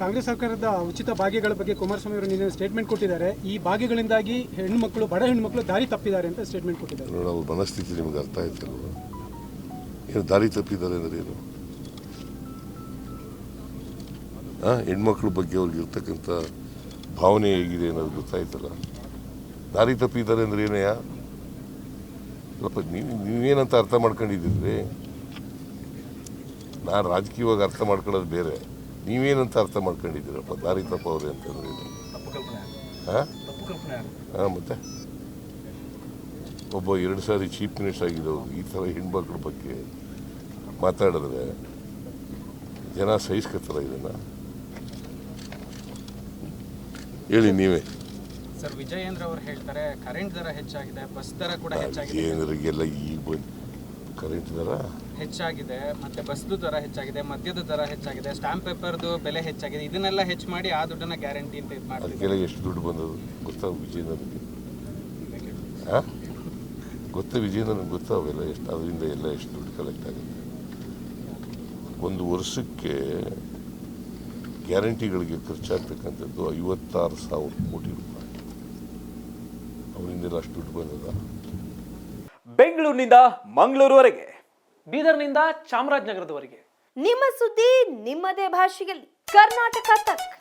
ಕಾಂಗ್ರೆಸ್ ಸರ್ಕಾರದ ಉಚಿತ ಭಾಗ್ಯಗಳ ಬಗ್ಗೆ ಕುಮಾರಸ್ವಾಮಿ ಅವರು ನಿನ್ನೆ ಸ್ಟೇಟ್ಮೆಂಟ್ ಕೊಟ್ಟಿದ್ದಾರೆ. ಈ ಭಾಗ್ಯಗಳಿಂದಾಗಿ ಹೆಣ್ಣುಮಕ್ಕಳು, ಬಡ ಹೆಣ್ಣುಮಕ್ಕಳು ದಾರಿ ತಪ್ಪಿದ್ದಾರೆ ಅಂತ ಸ್ಟೇಟ್ಮೆಂಟ್ ಕೊಟ್ಟಿದ್ದಾರೆ. ಅವ್ರ ಮನಸ್ಥಿತಿ ನಿಮ್ಗೆ ಅರ್ಥ ಆಯ್ತಲ್ವ? ಏನು ದಾರಿ ತಪ್ಪಿದ್ದಾರೆ ಅಂದ್ರೆ ಏನು? ಹೆಣ್ಮಕ್ಳ ಬಗ್ಗೆ ಅವ್ರಿಗೆ ಇರ್ತಕ್ಕಂಥ ಭಾವನೆ ಹೇಗಿದೆ ಅನ್ನೋದು ಗೊತ್ತಾಯ್ತಲ್ಲ. ದಾರಿ ತಪ್ಪಿದ್ದಾರೆ ಅಂದ್ರೆ ಏನಯ್ಯ? ಸ್ವಲ್ಪ ನೀವೇನಂತ ಅರ್ಥ ಮಾಡ್ಕೊಂಡಿದ್ದೀರಿ? ನಾನು ರಾಜಕೀಯವಾಗಿ ಅರ್ಥ ಮಾಡ್ಕೊಳ್ಳೋದು ಬೇರೆ, ನೀವೇನಂತ ಅರ್ಥ ಮಾಡ್ಕೊಂಡಿದ್ದೀರಪ್ಪ ದಾರಿ ತಪ್ಪವ್ರೆ ಅಂತಂದ್ರೆ ಏನು? ಮತ್ತೆ ಒಬ್ಬ 2 ಸಾರಿ ಚೀಫ್ ಮಿನಿಸ್ಟರ್ ಆಗಿದ್ದವರು ಈ ಥರ ಹೆಣ್ಮಕ್ಳ ಬಗ್ಗೆ ಮಾತಾಡಿದ್ರೆ ಜನ ಸಹಿಸ್ಕೊತಾರ? ಇದನ್ನ ಹೇಳಿ ನೀವೇ. ಸರ್, ವಿಜಯೇಂದ್ರ ಅವರು ಹೇಳ್ತಾರೆ ಕರೆಂಟ್ ದರ ಹೆಚ್ಚಾಗಿದೆ, ಬಸ್ ದರ ಕೂಡ ಹೆಚ್ಚಾಗಿದೆ. ವಿಜಯೇಂದ್ರಿಗೆಲ್ಲ ಈಗ ಬಂದು ಕರೆಂಟ್ ದರ ಹೆಚ್ಚಾಗಿದೆ, ಮತ್ತೆ ಬಸ್ದು ದರ ಹೆಚ್ಚಾಗಿದೆ, ಮದ್ಯದ ದರ ಹೆಚ್ಚಾಗಿದೆ, ಸ್ಟಾಂಪ್ ಪೇಪರ್ದು ಬೆಲೆ ಹೆಚ್ಚಾಗಿದೆ. ಇದನ್ನೆಲ್ಲ ಹೆಚ್ಚು ಮಾಡಿ ಆ ದುಡ್ಡನ್ನ ಗ್ಯಾರಂಟಿ ಅಂತ ಇದು ಮಾಡ್ತಾರೆ. ಅದಕ್ಕೆಲ್ಲ ಎಷ್ಟು ದುಡ್ಡು ಬಂದದು ಗೊತ್ತಾ ವಿಜಯೇಂದ್ರನಿಗೆ? ಗೊತ್ತಾ ವಿಜಯೇಂದ್ರನಿಗೆ ಗೊತ್ತಾ ಅವೆಲ್ಲ ಎಷ್ಟು? ಅದರಿಂದ ಎಲ್ಲ ಎಷ್ಟು ದುಡ್ಡು ಕಲೆಕ್ಟ್ ಆಗುತ್ತೆ? ಒಂದು ವರ್ಷಕ್ಕೆ ಗ್ಯಾರಂಟಿಗಳಿಗೆ ಖರ್ಚಾಗ್ತಕ್ಕಂಥದ್ದು 56,000 ಕೋಟಿ ರೂಪಾಯಿ. ಅವರಿಂದೆಲ್ಲ ಅಷ್ಟು ದುಡ್ಡು ಬಂದದ? ಬೆಂಗಳೂರಿನಿಂದ ಮಂಗಳೂರುವರೆಗೆ, ಬೀದರ್ನಿಂದ ಚಾಮರಾಜನಗರದವರೆಗೆ ನಿಮ್ಮ ಸುದ್ದಿ ನಿಮ್ಮದೇ ಭಾಷೆಯಲ್ಲಿ ಕರ್ನಾಟಕ ತಕ್.